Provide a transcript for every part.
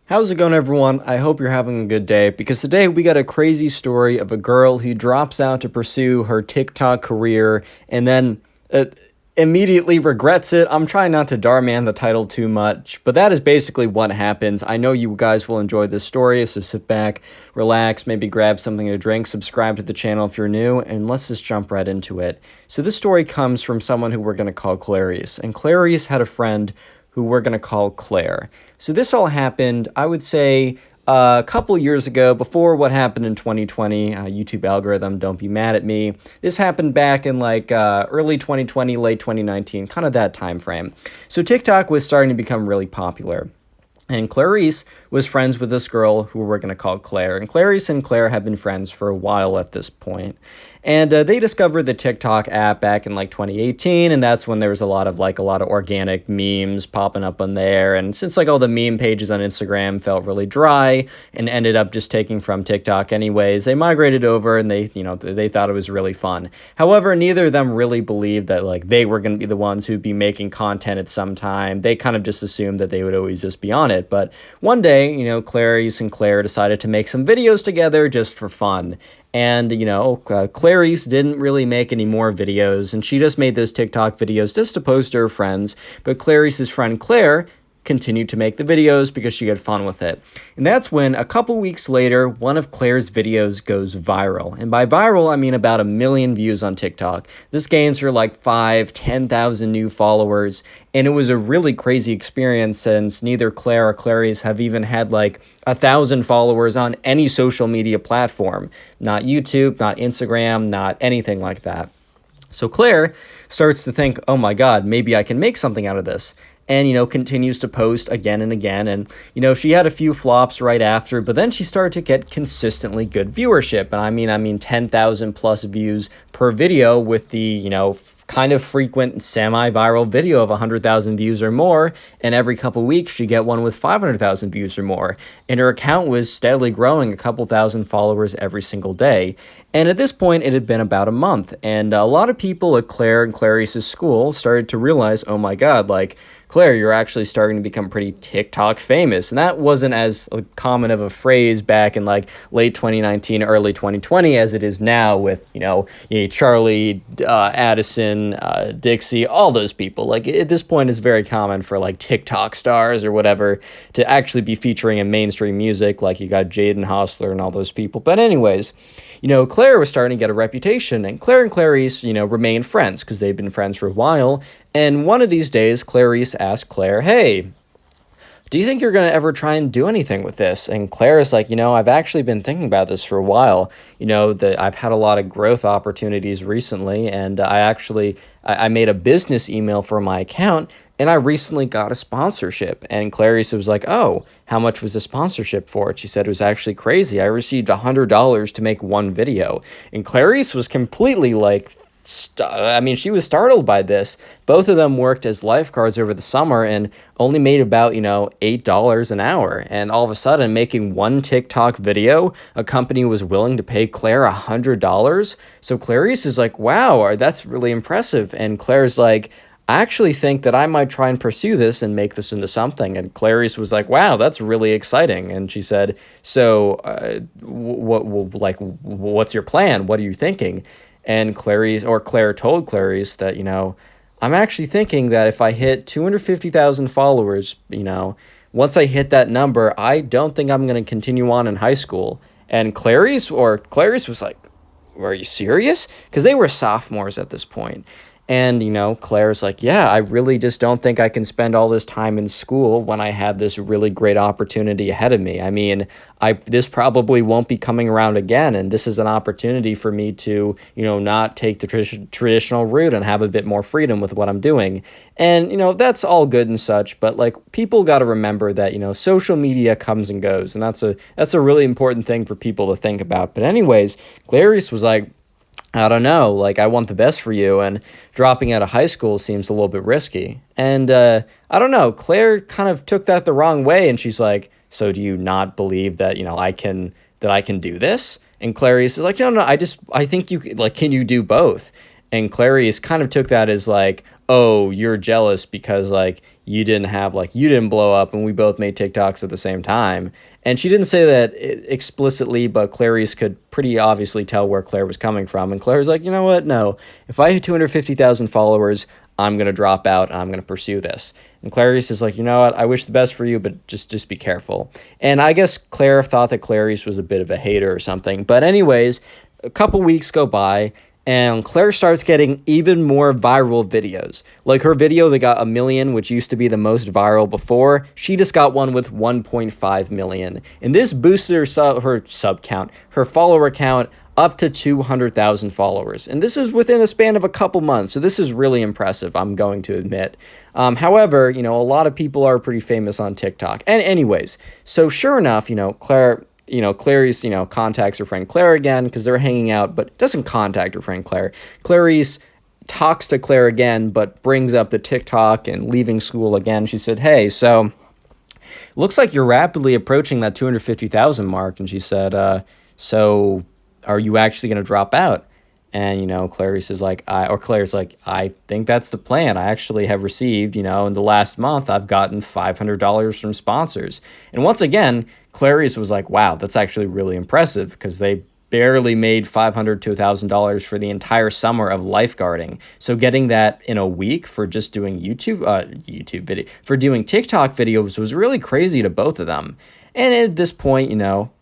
How's it going, everyone? I hope you're having a good day because today we got a crazy story of a girl who drops out to pursue her TikTok career and then immediately regrets it. I'm trying not to Darman the title too much, but that is basically what happens. I know you guys will enjoy this story, so sit back, relax, maybe grab something to drink, subscribe to the channel if you're new, and let's just jump right into it. So this story comes from someone who we're going to call Clarice, and Clarice had a friend who we're going to call Claire. So this all happened, I would say, a couple years ago, before what happened in 2020. YouTube algorithm, don't be mad at me. This happened back in early 2020, late 2019, kind of that time frame. So TikTok was starting to become really popular. And Clarice was friends with this girl who we're going to call Claire. And Clarice and Claire have been friends for a while at this point. And they discovered the TikTok app back in 2018, and that's when there was a lot of organic memes popping up on there. And since all the meme pages on Instagram felt really dry and ended up just taking from TikTok anyways, they migrated over and they thought it was really fun. However, neither of them really believed that they were going to be the ones who'd be making content at some time. They kind of just assumed that they would always just be on it. But one day, Clarice and Claire decided to make some videos together just for fun. And, Clarice didn't really make any more videos, and she just made those TikTok videos just to post to her friends. But Clarice's friend Claire continued to make the videos because she had fun with it. And that's when, a couple weeks later, one of Claire's videos goes viral. And by viral, I mean about 1 million views on TikTok. This gains her 10,000 new followers. And it was a really crazy experience since neither Claire or Clarice have even had 1,000 followers on any social media platform. Not YouTube, not Instagram, not anything like that. So Claire starts to think, oh my God, maybe I can make something out of this. And, continues to post again and again. And, she had a few flops right after, but then she started to get consistently good viewership. And I mean 10,000 plus views per video with the, kind of frequent semi-viral video of 100,000 views or more, and every couple weeks she'd get one with 500,000 views or more, and her account was steadily growing, a couple thousand followers every single day. And at this point, it had been about a month, and a lot of people at Claire and Clarice's school started to realize, oh my God, Claire, you're actually starting to become pretty TikTok famous. And that wasn't as common of a phrase back in late 2019, early 2020 as it is now with, Charlie, Addison, Dixie, all those people. At this point, it's very common for TikTok stars or whatever to actually be featuring in mainstream music. You got Jaden Hossler and all those people. But anyways, Claire was starting to get a reputation, and Claire and Clarice, remained friends because they've been friends for a while. And one of these days, Clarice asked Claire, hey, do you think you're going to ever try and do anything with this? And Claire is like, I've actually been thinking about this for a while. That I've had a lot of growth opportunities recently, and I made a business email for my account, and I recently got a sponsorship. And Clarice was like, oh, how much was the sponsorship for? She said it was actually crazy. I received $100 to make one video. And Clarice was completely she was startled by this. Both of them worked as lifeguards over the summer and only made about, $8 an hour. And all of a sudden, making one TikTok video, a company was willing to pay Claire $100. So Clarice is like, wow, that's really impressive. And Claire's like, I actually think that I might try and pursue this and make this into something. And Clarice was like, wow, that's really exciting. And she said, so what's your plan? What are you thinking? And Claire told Clarice that, I'm actually thinking that if I hit 250,000 followers, once I hit that number, I don't think I'm going to continue on in high school. And Clarice was like, are you serious? Because they were sophomores at this point. And, Claire's like, yeah, I really just don't think I can spend all this time in school when I have this really great opportunity ahead of me. I mean, this probably won't be coming around again, and this is an opportunity for me to, not take the traditional route and have a bit more freedom with what I'm doing. And, that's all good and such, but, people got to remember that, social media comes and goes, and that's a really important thing for people to think about. But anyways, Clarice was like, I don't know, I want the best for you, and dropping out of high school seems a little bit risky. And I don't know, Claire kind of took that the wrong way, and she's like, so do you not believe that, I can do this? And Clarice is like, no, I think you, can you do both? And Clarice kind of took that as oh, you're jealous because like you didn't blow up and we both made TikToks at the same time. And she didn't say that explicitly, but Clarice could pretty obviously tell where Claire was coming from. And Claire's like, you know what? No, if I hit 250,000 followers, I'm going to drop out and I'm going to pursue this. And Clarice is like, you know what? I wish the best for you, but just be careful. And I guess Claire thought that Clarice was a bit of a hater or something. But anyways, a couple weeks go by and Claire starts getting even more viral videos. Like her video that got 1 million, which used to be the most viral before, she just got one with 1.5 million. And this boosted her sub count, her follower count, up to 200,000 followers. And this is within the span of a couple months. So this is really impressive, I'm going to admit. However, a lot of people are pretty famous on TikTok. And anyways, so sure enough, Clarice, contacts her friend Claire again because they're hanging out, but doesn't contact her friend Claire. Clarice talks to Claire again, but brings up the TikTok and leaving school again. She said, hey, so looks like you're rapidly approaching that 250,000 mark. And she said, so are you actually going to drop out? And, Clarice is like, Claire's like, I think that's the plan. I actually have received, in the last month, I've gotten $500 from sponsors. And once again, Clarice was like, wow, that's actually really impressive because they barely made $500 to $1,000 for the entire summer of lifeguarding. So getting that in a week for just doing YouTube video, for doing TikTok videos was really crazy to both of them. And at this point,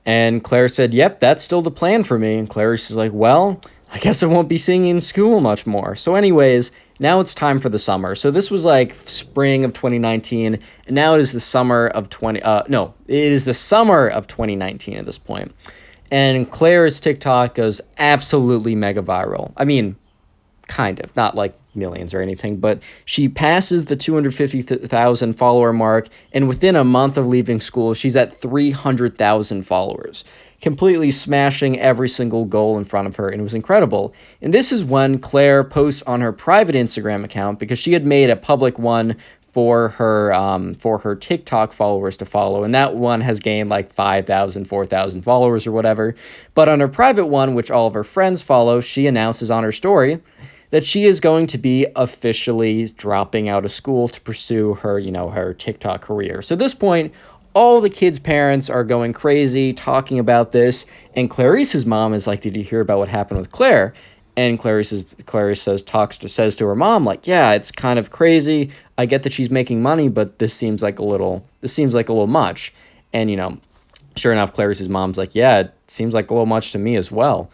and Claire said, yep, that's still the plan for me. And Clarice is like, well, I guess I won't be seeing you in school much more. So anyways, now it's time for the summer. So this was like spring of 2019, and now it is the summer of it is the summer of 2019 at this point. And Claire's TikTok goes absolutely mega viral. I mean, kind of, not like millions or anything, but she passes the 250,000 follower mark, and within a month of leaving school, she's at 300,000 followers, completely smashing every single goal in front of her, and it was incredible. And this is when Claire posts on her private Instagram account, because she had made a public one for her TikTok followers to follow, and that one has gained like 5,000, 4,000 followers or whatever. But on her private one, which all of her friends follow, she announces on her story that she is going to be officially dropping out of school to pursue her, her TikTok career. So at this point, all the kids' parents are going crazy talking about this, and Clarice's mom is like, did you hear about what happened with Claire? And Clarice says to her mom, like, yeah, it's kind of crazy. I get that she's making money, but this seems like a little much. And, sure enough, Clarice's mom's like, yeah, it seems like a little much to me as well.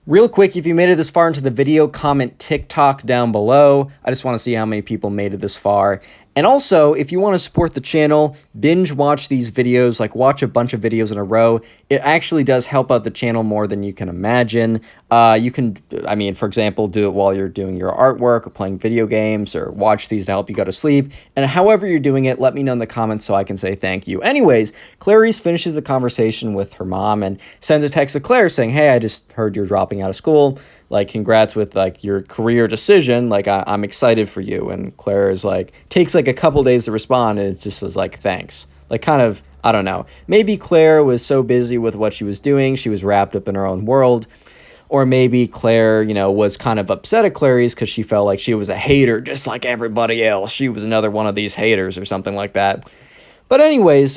Real quick, if you made it this far into the video, comment TikTok down below. I just want to see how many people made it this far. And also, if you want to support the channel, binge watch these videos, like watch a bunch of videos in a row. It actually does help out the channel more than you can imagine. You can, for example, do it while you're doing your artwork or playing video games, or watch these to help you go to sleep. And however you're doing it, let me know in the comments so I can say thank you. Anyways, Clarice finishes the conversation with her mom and sends a text to Claire saying, hey, I just heard you're dropping out of school. Like, congrats with like your career decision. Like, I'm excited for you. And Claire is like, takes like a couple days to respond, and it just is like, thanks. Like, kind of, I don't know. Maybe Claire was so busy with what she was doing, she was wrapped up in her own world. Or maybe Claire, was kind of upset at Clarice because she felt like she was a hater just like everybody else. She was another one of these haters or something like that. But anyways,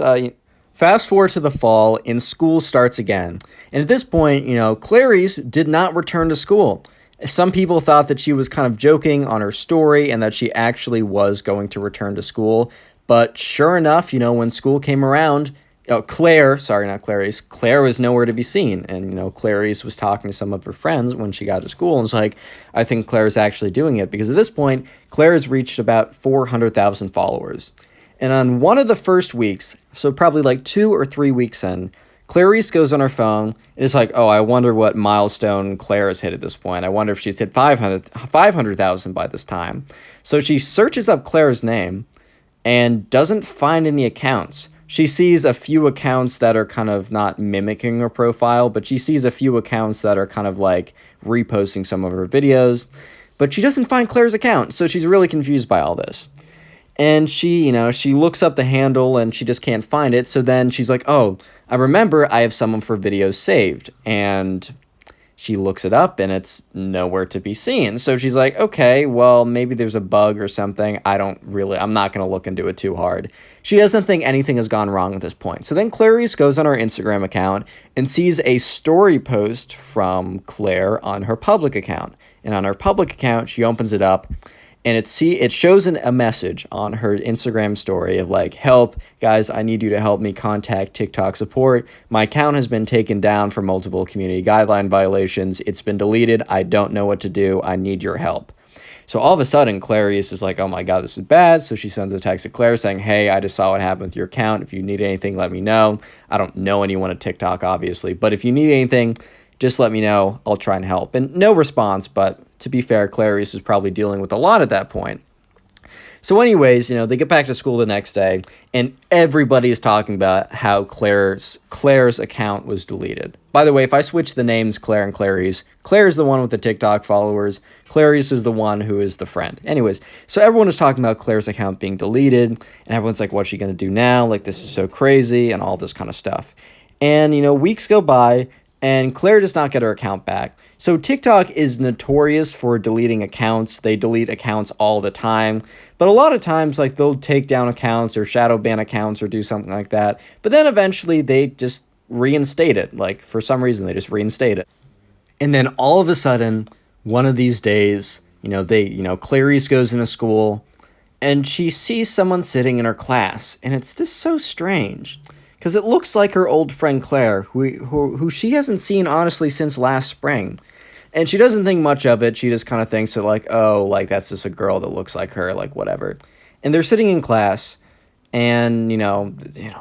fast forward to the fall, and school starts again. And at this point, Clarice did not return to school. Some people thought that she was kind of joking on her story and that she actually was going to return to school. But sure enough, when school came around, Claire was nowhere to be seen. And, Clarice was talking to some of her friends when she got to school and was like, I think Claire's actually doing it. Because at this point, Claire has reached about 400,000 followers. And on one of the first weeks, so probably like 2 or 3 weeks in, Clarice goes on her phone and is like, oh, I wonder what milestone Claire has hit at this point. I wonder if she's hit 500,000 by this time. So she searches up Claire's name and doesn't find any accounts. She sees a few accounts that are kind of not mimicking her profile, but she sees a few accounts that are kind of like reposting some of her videos. But she doesn't find Claire's account, so she's really confused by all this. And she looks up the handle and she just can't find it. So then she's like, oh, I remember I have someone for videos saved. And she looks it up and it's nowhere to be seen. So she's like, okay, well, maybe there's a bug or something. I'm not going to look into it too hard. She doesn't think anything has gone wrong at this point. So then Clarice goes on her Instagram account and sees a story post from Claire on her public account. And on her public account, she opens it up and it shows a message on her Instagram story of like, help, guys, I need you to help me contact TikTok support. My account has been taken down for multiple community guideline violations. It's been deleted. I don't know what to do. I need your help. So all of a sudden, Clarice is like, oh my God, this is bad. So she sends a text to Claire saying, hey, I just saw what happened with your account. If you need anything, let me know. I don't know anyone at TikTok, obviously, but if you need anything, just let me know. I'll try and help. And no response, but to be fair, Clarice is probably dealing with a lot at that point. So anyways, they get back to school the next day, and everybody is talking about how Claire's account was deleted. By the way, if I switch the names Claire and Clarice, Claire is the one with the TikTok followers, Clarice is the one who is the friend. Anyways, so everyone is talking about Claire's account being deleted, and everyone's like, what's she going to do now? Like, this is so crazy, and all this kind of stuff. And, weeks go by, and Claire does not get her account back. So TikTok is notorious for deleting accounts. They delete accounts all the time. But a lot of times, like, they'll take down accounts or shadow ban accounts or do something like that. But then eventually they just reinstate it. Like, for some reason, they just reinstate it. And then all of a sudden, one of these days, Clarice goes into school and she sees someone sitting in her class. And it's just so strange. Because it looks like her old friend Claire, who she hasn't seen, honestly, since last spring. And she doesn't think much of it. She just kind of thinks that, like, oh, like, that's just a girl that looks like her, like, whatever. And they're sitting in class, and,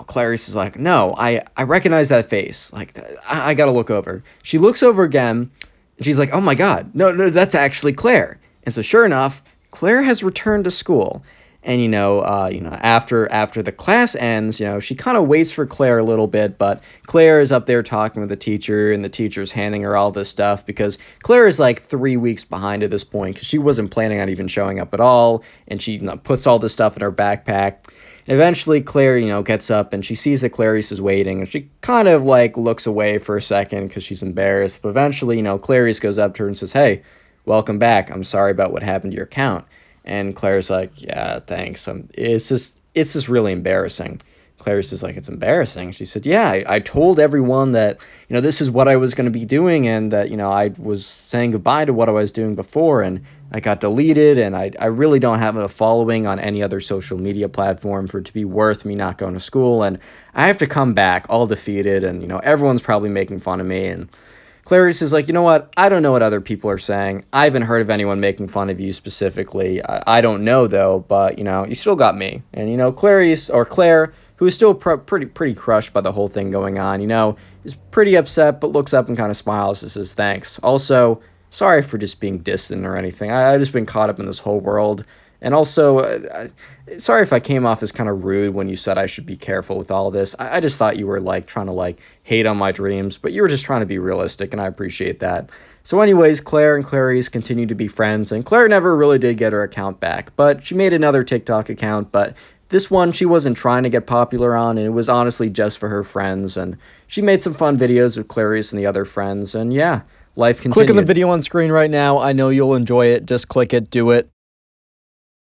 Clarice is like, no, I recognize that face. Like, I got to look over. She looks over again, and she's like, oh, my God, no, that's actually Claire. And so, sure enough, Claire has returned to school. And, after the class ends, she kind of waits for Claire a little bit, but Claire is up there talking with the teacher, and the teacher's handing her all this stuff because Claire is like 3 weeks behind at this point because she wasn't planning on even showing up at all, and she puts all this stuff in her backpack. And eventually, Claire, gets up, and she sees that Clarice is waiting, and she kind of, like, looks away for a second because she's embarrassed. But eventually, Clarice goes up to her and says, hey, welcome back. I'm sorry about what happened to your account. And Claire's like, yeah, thanks. It's just really embarrassing. Clarice is like, it's embarrassing. She said, yeah, I told everyone that, this is what I was going to be doing, and that, I was saying goodbye to what I was doing before, and I got deleted, and I really don't have a following on any other social media platform for it to be worth me not going to school, and I have to come back all defeated, and, everyone's probably making fun of me, and Clarice is like, you know what? I don't know what other people are saying. I haven't heard of anyone making fun of you specifically. I don't know, though, but, you still got me. And, Clarice, or Claire, who is still pretty crushed by the whole thing going on, is pretty upset, but looks up and kind of smiles and says, thanks. Also, sorry for just being distant or anything. I've just been caught up in this whole world. And also, sorry if I came off as kind of rude when you said I should be careful with all this. I just thought you were, like, trying to, like, hate on my dreams, but you were just trying to be realistic, and I appreciate that. So anyways, Claire and Clarice continue to be friends, and Claire never really did get her account back, but she made another TikTok account, but this one she wasn't trying to get popular on, and it was honestly just for her friends, and she made some fun videos with Clarice and the other friends, and yeah, life continued. Click on the video on screen right now. I know you'll enjoy it. Just click it, do it.